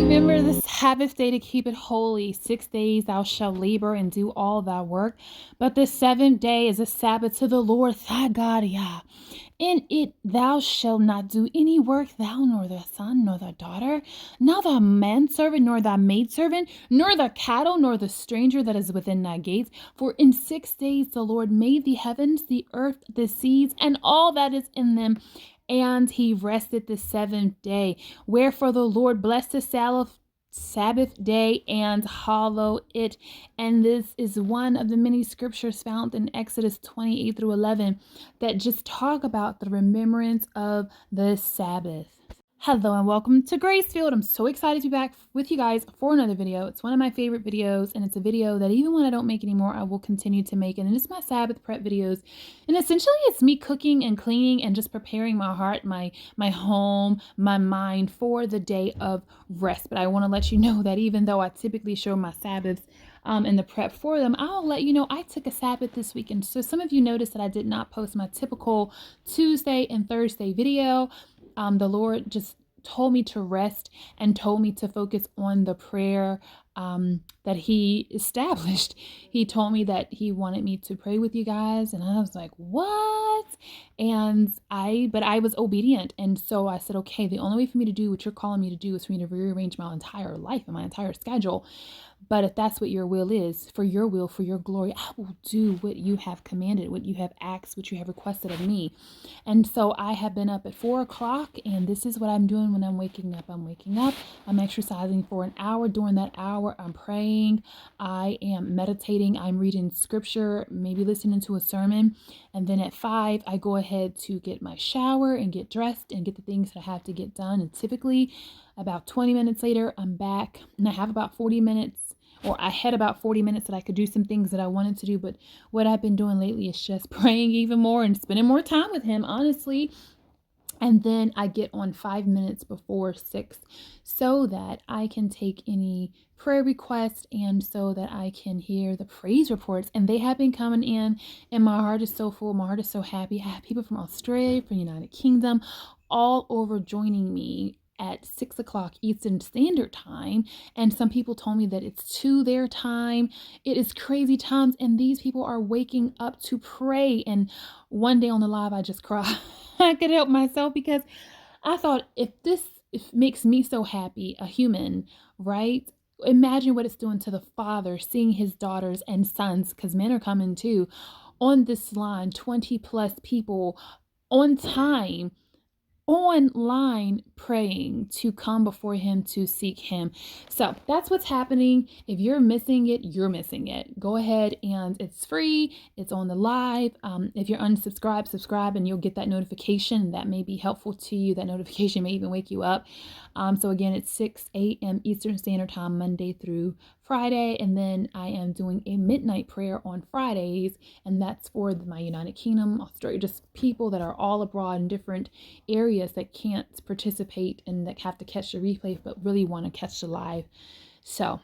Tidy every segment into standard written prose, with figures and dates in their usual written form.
Remember the Sabbath day to keep it holy. 6 days thou shalt labor and do all thy work. But the seventh day is a Sabbath to the Lord thy God, Yah. In it thou shalt not do any work, thou nor thy son, nor thy daughter, nor thy manservant, nor thy maidservant, nor the cattle, nor the stranger that is within thy gates. For in 6 days the Lord made the heavens, the earth, the seas, and all that is in them, and he rested the seventh day. Wherefore the Lord blessed the Sabbath day and hallow it. And this is one of the many scriptures found in Exodus 28 through 11 that just talk about the remembrance of the Sabbath. Hello and welcome to Grace.Filled. I'm so excited to be back with you guys for another video. It's one of my favorite videos, and it's a video that even when I don't make anymore, I will continue to make. And it's my Sabbath prep videos. And essentially it's me cooking and cleaning and just preparing my heart, my home, my mind for the day of rest. But I want to let you know that even though I typically show my Sabbaths and the prep for them, I'll let you know I took a Sabbath this week. And so some of you noticed that I did not post my typical Tuesday and Thursday video. The Lord just told me to rest and told me to focus on the prayer that he established. He told me that he wanted me to pray with you guys, and I was like, what? But I was obedient, and so I said, okay, the only way for me to do what you're calling me to do is for me to rearrange my entire life and my entire schedule. But if that's what your will is, for your will, for your glory, I will do what you have commanded, what you have asked, what you have requested of me. And so I have been up at 4 o'clock, and this is what I'm doing when I'm waking up. I'm exercising for an hour. During that hour, I'm praying, I am meditating, I'm reading scripture, maybe listening to a sermon. And then at 5, I go ahead to get my shower and get dressed and get the things that I have to get done. And typically about 20 minutes later, I'm back, and I have about 40 minutes, or I had about 40 minutes that I could do some things that I wanted to do. But what I've been doing lately is just praying even more and spending more time with him, honestly. And then I get on 5 minutes before 6 so that I can take any prayer requests and so that I can hear the praise reports. And they have been coming in, and my heart is so full. My heart is so happy. I have people from Australia, from the United Kingdom, all over joining me at 6 o'clock Eastern Standard Time. And some people told me that it's 2 their time. It is crazy times, and these people are waking up to pray. And one day on the live, I just cried. I could help myself because I thought, if makes me so happy, a human, right? Imagine what it's doing to the Father, seeing his daughters and sons, because men are coming too, on this line, 20 plus people on time, online praying to come before him to seek him. So that's what's happening. If you're missing it, you're missing it. Go ahead, and it's free. It's on the live. If you're unsubscribed, subscribe, and you'll get that notification. That may be helpful to you. That notification may even wake you up. So again, it's 6 a.m. Eastern Standard Time, Monday through Friday. And then I am doing a midnight prayer on Fridays, and that's for my United Kingdom, Australia, just people that are all abroad in different areas that can't participate and that have to catch the replay but really want to catch the live. So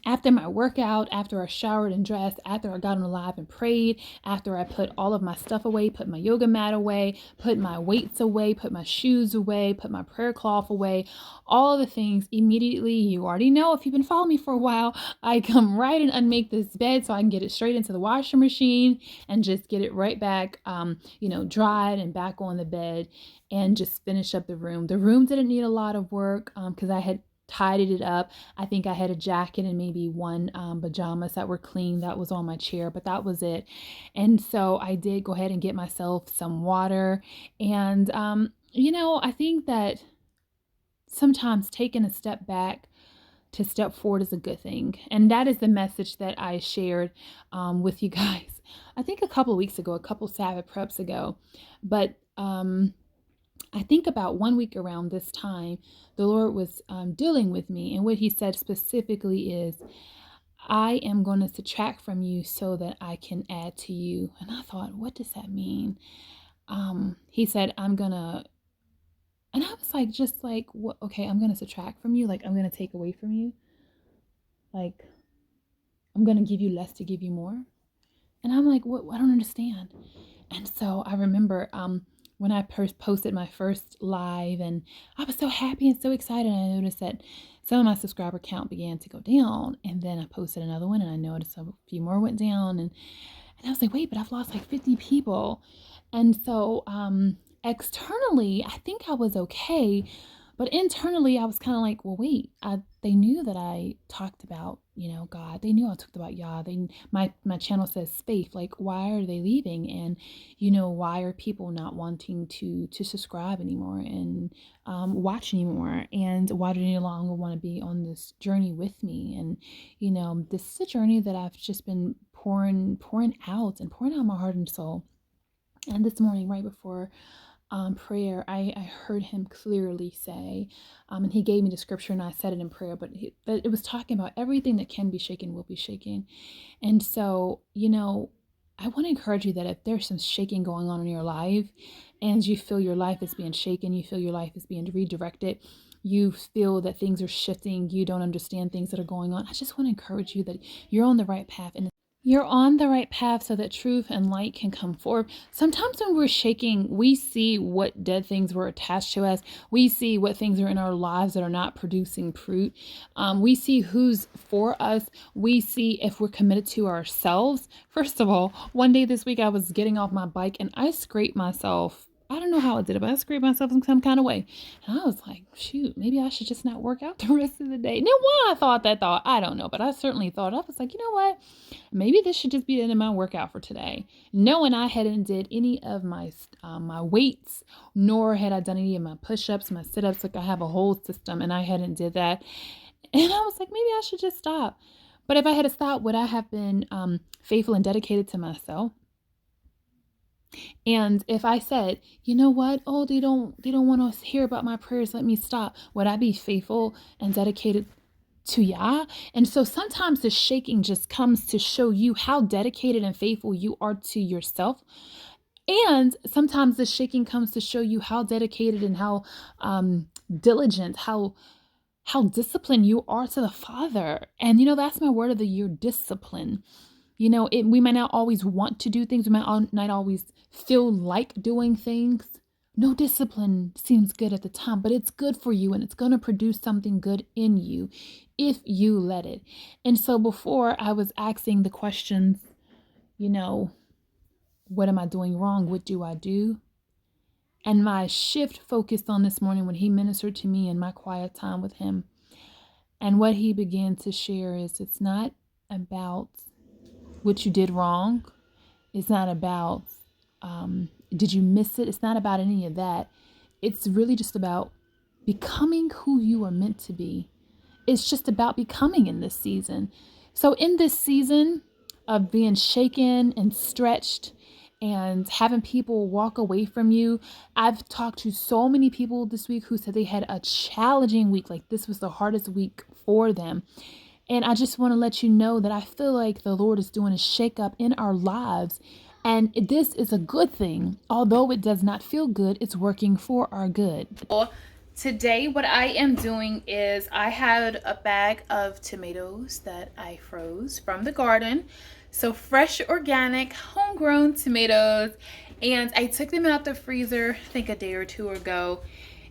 after my workout, after I showered and dressed, after I got on the live and prayed, after I put all of my stuff away, put my yoga mat away, put my weights away, put my shoes away, put my prayer cloth away, all the things, immediately, you already know if you've been following me for a while, I come right and unmake this bed so I can get it straight into the washing machine and just get it right back, dried and back on the bed, and just finish up the room. The room didn't need a lot of work because I had tidied it up. I think I had a jacket and maybe one pajamas that were clean that was on my chair, but that was it. And so I did go ahead and get myself some water. And, I think that sometimes taking a step back to step forward is a good thing. And that is the message that I shared with you guys, I think a couple of weeks ago, a couple Sabbath preps ago. But I think about 1 week around this time, the Lord was dealing with me. And what he said specifically is, I am going to subtract from you so that I can add to you. And I thought, what does that mean? He said, and I was like, just like, what? Okay, I'm going to subtract from you. Like, I'm going to take away from you. Like, I'm going to give you less to give you more. And I'm like, what? I don't understand. And so I remember, when I posted my first live, and I was so happy and so excited. I noticed that some of my subscriber count began to go down, and then I posted another one and I noticed a few more went down, and I was like, wait, but I've lost like 50 people. And so externally, I think I was okay. But internally, I was kind of like, well, wait, they knew that I talked about, God. They knew I talked about Yah. My channel says faith. Like, why are they leaving? And, why are people not wanting to subscribe anymore and watch anymore? And why do they no longer want to be on this journey with me? And, this is a journey that I've just been pouring out my heart and soul. And this morning, right before prayer, I heard him clearly say, and he gave me the scripture and I said it in prayer, but it was talking about everything that can be shaken will be shaken. And so, I want to encourage you that if there's some shaking going on in your life and you feel your life is being shaken, you feel your life is being redirected, you feel that things are shifting, you don't understand things that are going on, I just want to encourage you that you're on the right path. And you're on the right path so that truth and light can come forth. Sometimes when we're shaking, we see what dead things were attached to us. We see what things are in our lives that are not producing fruit. We see who's for us. We see if we're committed to ourselves. First of all, one day this week I was getting off my bike and I scraped myself. I don't know how I did it, but I scraped myself in some kind of way. And I was like, shoot, maybe I should just not work out the rest of the day. Now, why I thought that thought, I don't know. But I certainly thought, I was like, you know what? Maybe this should just be the end of my workout for today. Knowing I hadn't did any of my weights, nor had I done any of my push-ups, my sit-ups. Like I have a whole system and I hadn't did that. And I was like, maybe I should just stop. But if I had stopped, would I have been faithful and dedicated to myself? And if I said, you know what? Oh, they don't want to hear about my prayers. Let me stop. Would I be faithful and dedicated to Yah? And so sometimes the shaking just comes to show you how dedicated and faithful you are to yourself. And sometimes the shaking comes to show you how dedicated and how diligent, how disciplined you are to the Father. And that's my word of the year, discipline. We might not always want to do things. We might not always feel like doing things. No discipline seems good at the time, but it's good for you and it's going to produce something good in you if you let it. And so before I was asking the questions, what am I doing wrong? What do I do? And my shift focused on this morning when he ministered to me in my quiet time with him. And what he began to share is it's not about what you did wrong. It's not about, did you miss it? It's not about any of that. It's really just about becoming who you are meant to be. It's just about becoming in this season. So in this season of being shaken and stretched and having people walk away from you, I've talked to so many people this week who said they had a challenging week. Like this was the hardest week for them. And I just want to let you know that I feel like the Lord is doing a shakeup in our lives. And this is a good thing. Although it does not feel good, it's working for our good. Today, what I am doing is I had a bag of tomatoes that I froze from the garden. So fresh, organic, homegrown tomatoes. And I took them out the freezer, I think a day or two ago.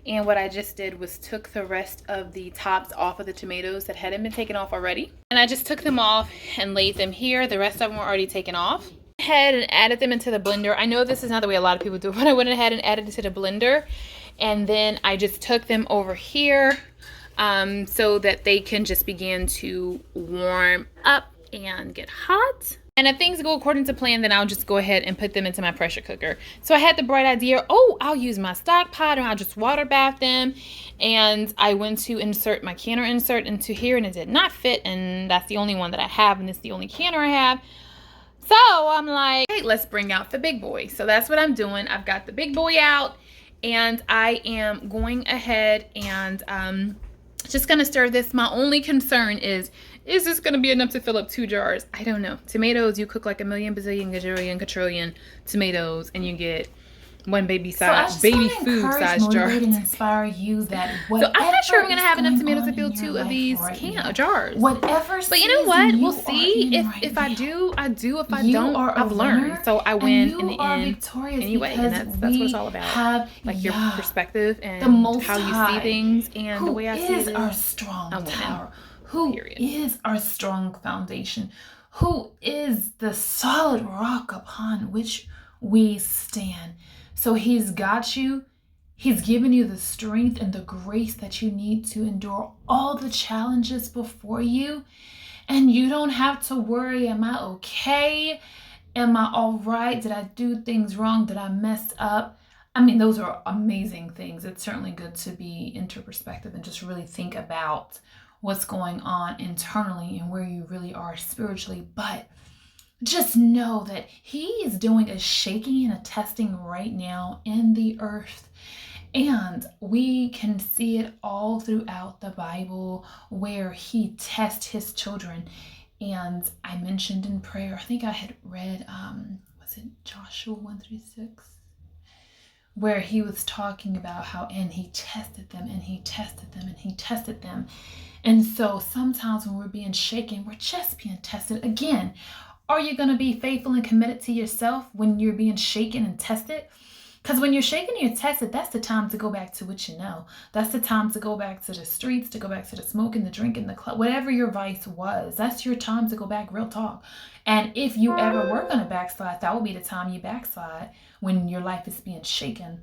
And what I just did was took the rest of the tops off of the tomatoes that hadn't been taken off already. And I just took them off and laid them here. The rest of them were already taken off. I went ahead and added them into the blender. I know this is not the way a lot of people do it, but I went ahead and added it to the blender. And then I just took them over here so that they can just begin to warm up and get hot. And if things go according to plan, then I'll just go ahead and put them into my pressure cooker. So I had the bright idea, I'll use my stock pot and I'll just water bath them. And I went to insert my canner insert into here and it did not fit. And that's the only one that I have and it's the only canner I have. So I'm like, hey, let's bring out the big boy. So that's what I'm doing. I've got the big boy out and I am going ahead and just going to stir this. My only concern is this going to be enough to fill up 2 jars? I don't know. Tomatoes, you cook like a million, bazillion, gajillion, quadrillion tomatoes and you get one baby So I size, just baby want to food encourage, size motivate, jars. and inspire you that So whatever I'm not sure I'm is gonna have enough going tomatoes on to in build your 2 of life these right jars. now, whatever But you know what? season We'll you see. are in If right I now, do, I do. If I you don't, are a I've learned. winner, So I and win you in the are end victorious anyway, and because that's what it's we all about. have Like your Yah, perspective the and Most how you see High, things, and the who way I see is it our is strong I'm winning. tower, who Period. is our strong foundation, who is the solid rock upon which we stand. So he's got you. He's given you the strength and the grace that you need to endure all the challenges before you. And you don't have to worry, am I okay? Am I all right? Did I do things wrong? Did I mess up? I mean, those are amazing things. It's certainly good to be introspective and just really think about what's going on internally and where you really are spiritually. But just know that he is doing a shaking and a testing right now in the earth. And we can see it all throughout the Bible where he tests his children. And I mentioned in prayer, I think I had read, was it Joshua 1:6? Where he was talking about how, and he tested them, and he tested them, and he tested them. And so sometimes when we're being shaken, we're just being tested again. Are you going to be faithful and committed to yourself when you're being shaken and tested? Because when you're shaken and you're tested, that's the time to go back to what you know. That's the time to go back to the streets, to go back to the smoking, the drinking, the club, whatever your vice was. That's your time to go back, real talk. And if you ever were going to backslide, that will be the time you backslide, when your life is being shaken.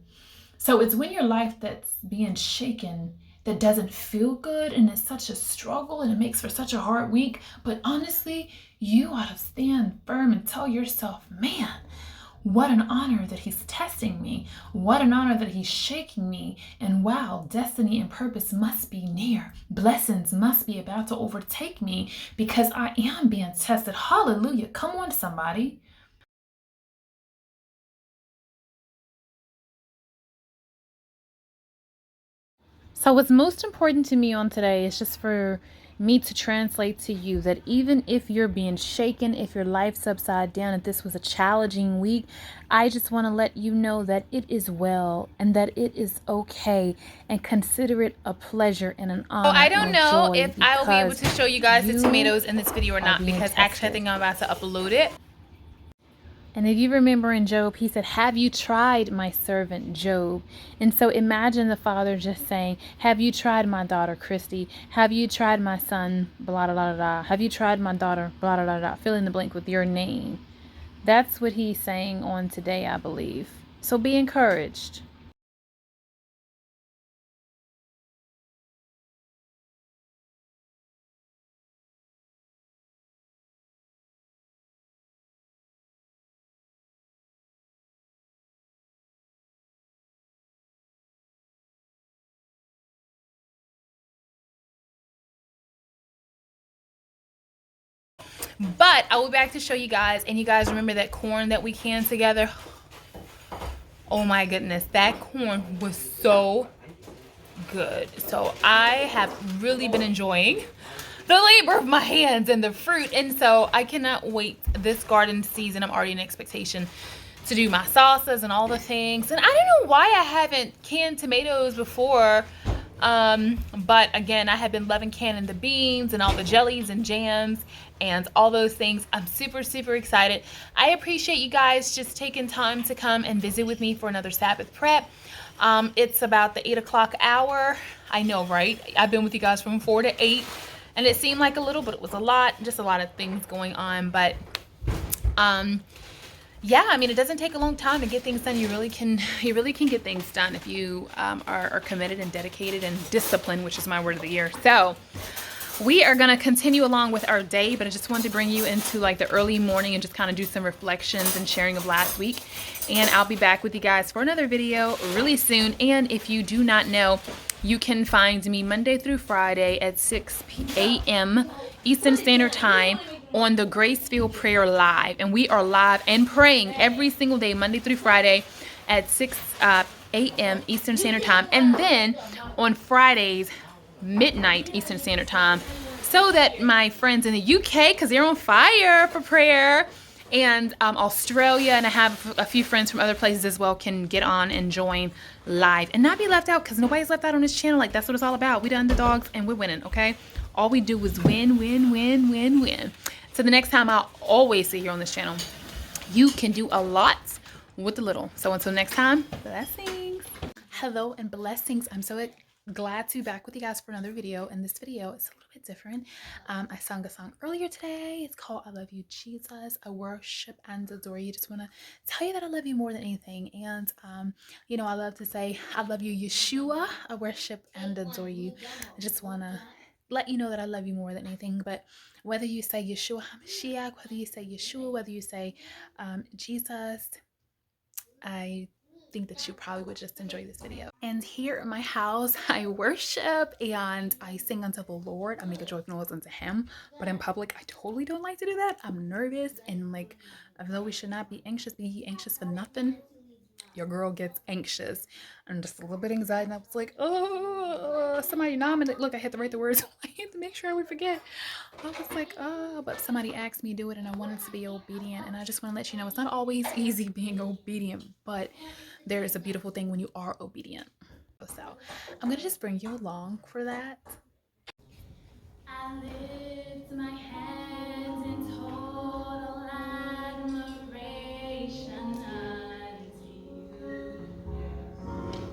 So it's when your life that's being shaken that doesn't feel good, and it's such a struggle, and it makes for such a hard week. But honestly, you ought to stand firm and tell yourself, man, what an honor that he's testing me. What an honor that he's shaking me. And wow, destiny and purpose must be near. Blessings must be about to overtake me because I am being tested. Hallelujah. Come on, somebody. So what's most important to me on today is just for me to translate to you that even if you're being shaken, if your life's upside down, if this was a challenging week, I just want to let you know that it is well and that it is okay, and consider it a pleasure and an honor. I don't know if I will be able to show you guys the tomatoes in this video or not, because actually I think I'm about to upload it. And if you remember in Job, he said, have you tried my servant Job? And so imagine the father just saying, have you tried my daughter Christy? Have you tried my son, blah, blah, blah, blah. Have you tried my daughter, blah, blah, blah, blah. Fill in the blank with your name. That's what he's saying on today, I believe. So be encouraged. But I will be back to show you guys, and you guys remember that corn that we canned together? Oh my goodness, that corn was so good. So I have really been enjoying the labor of my hands and the fruit, and so I cannot wait this garden season. I'm already in expectation to do my salsas and all the things. And I don't know why I haven't canned tomatoes before, but again, I have been loving canning the beans and all the jellies and jams and all those things. I'm super, super excited. I appreciate you guys just taking time to come and visit with me for another Sabbath prep. It's about the 8 o'clock hour. I know, right? I've been with you guys from 4 to 8, and it seemed like a little, but it was a lot. Just a lot of things going on. But yeah, I mean, it doesn't take a long time to get things done. You really can get things done if you are committed and dedicated and disciplined, which is my word of the year. So we are going to continue along with our day, but I just wanted to bring you into like the early morning and just kind of do some reflections and sharing of last week. And I'll be back with you guys for another video really soon. And if you do not know, you can find me Monday through Friday at 6 a.m. Eastern Standard Time on the Grace.Filled Prayer Live. And we are live and praying every single day, Monday through Friday at 6 a.m. Eastern Standard Time. And then on Fridays, midnight Eastern Standard Time, so that my friends in the UK, because they're on fire for prayer, And Australia, and I have a few friends from other places as well, can get on and join live and not be left out, because nobody's left out on this channel. Like, that's what it's all about. We the underdogs and we're winning, okay? All we do is win, win, win, win, win. So the next time, I'll always see here on this channel, you can do a lot with a little. So until next time, blessings. Hello and blessings. I'm so glad to be back with you guys for another video. And this video is a little bit different. I sung a song earlier today. It's called I Love You, Jesus. I worship and adore you. Just want to tell you that I love you more than anything. And, you know, I love to say, I love you, Yeshua. I worship and adore you. I just want to let you know that I love you more than anything. But whether you say Yeshua HaMashiach, whether you say Yeshua, whether you say Jesus, I think that you probably would just enjoy this video. And here in my house, I worship and I sing unto the Lord. I make a joyful noise unto him. But in public, I totally don't like to do that. I'm nervous, and like, although we should not be anxious for nothing, your girl gets anxious and just a little bit anxiety. And I was like, oh, somebody nominated. Look, I had to write the words. I had to make sure I would forget. I was like, oh, but somebody asked me to do it and I wanted to be obedient. And I just want to let you know, it's not always easy being obedient, but there is a beautiful thing when you are obedient. So I'm going to just bring you along for that. I lift my hands in total admiration unto you.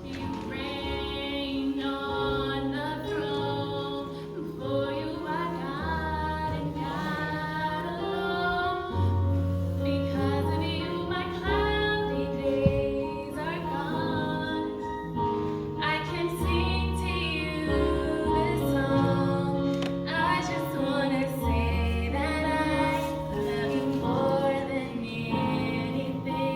You reign on the throne, for you are God and God alone. Because of you, my cloudy days are gone. I can sing to you this song. I just wanna say that I love you more than anything.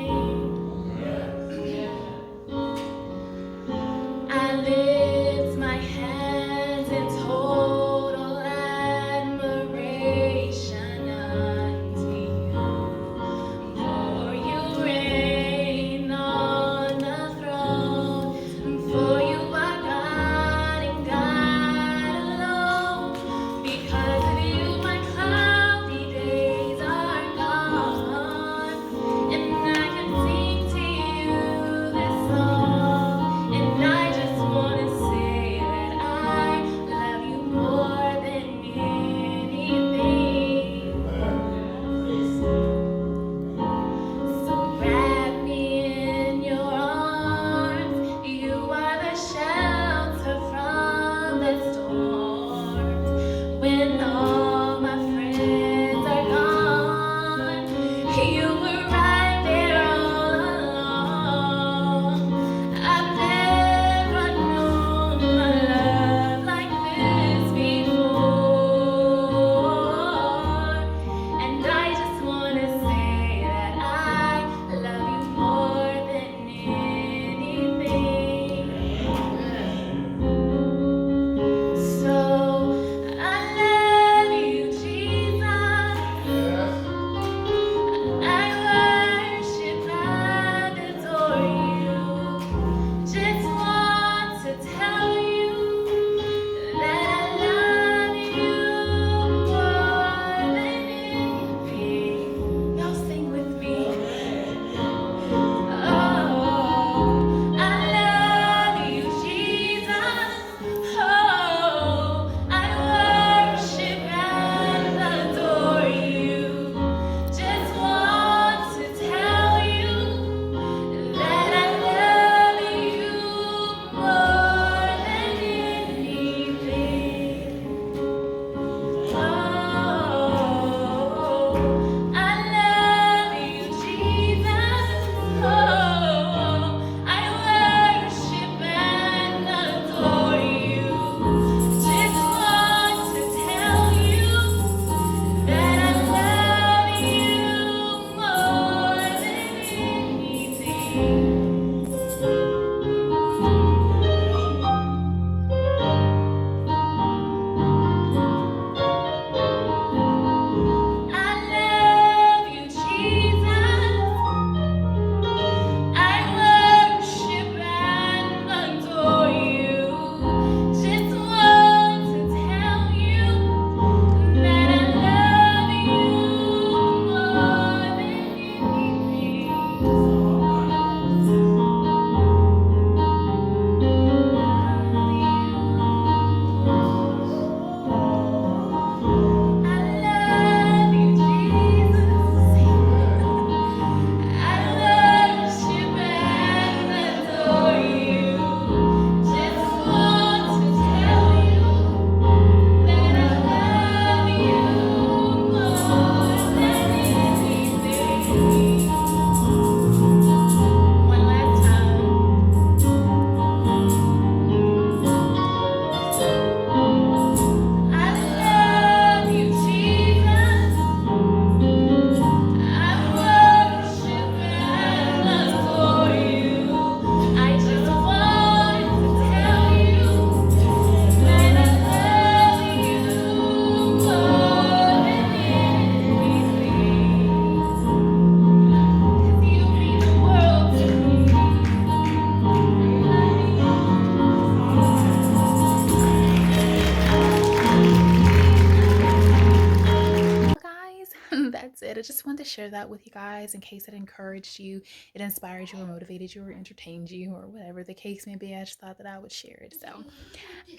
good. I just wanted to share that with you guys in case it encouraged you, it inspired you, or motivated you, or entertained you, or whatever the case may be. I just thought that I would share it. So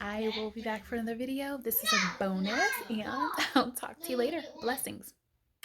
I will be back for another video. This is a bonus, and I'll talk to you later. Blessings.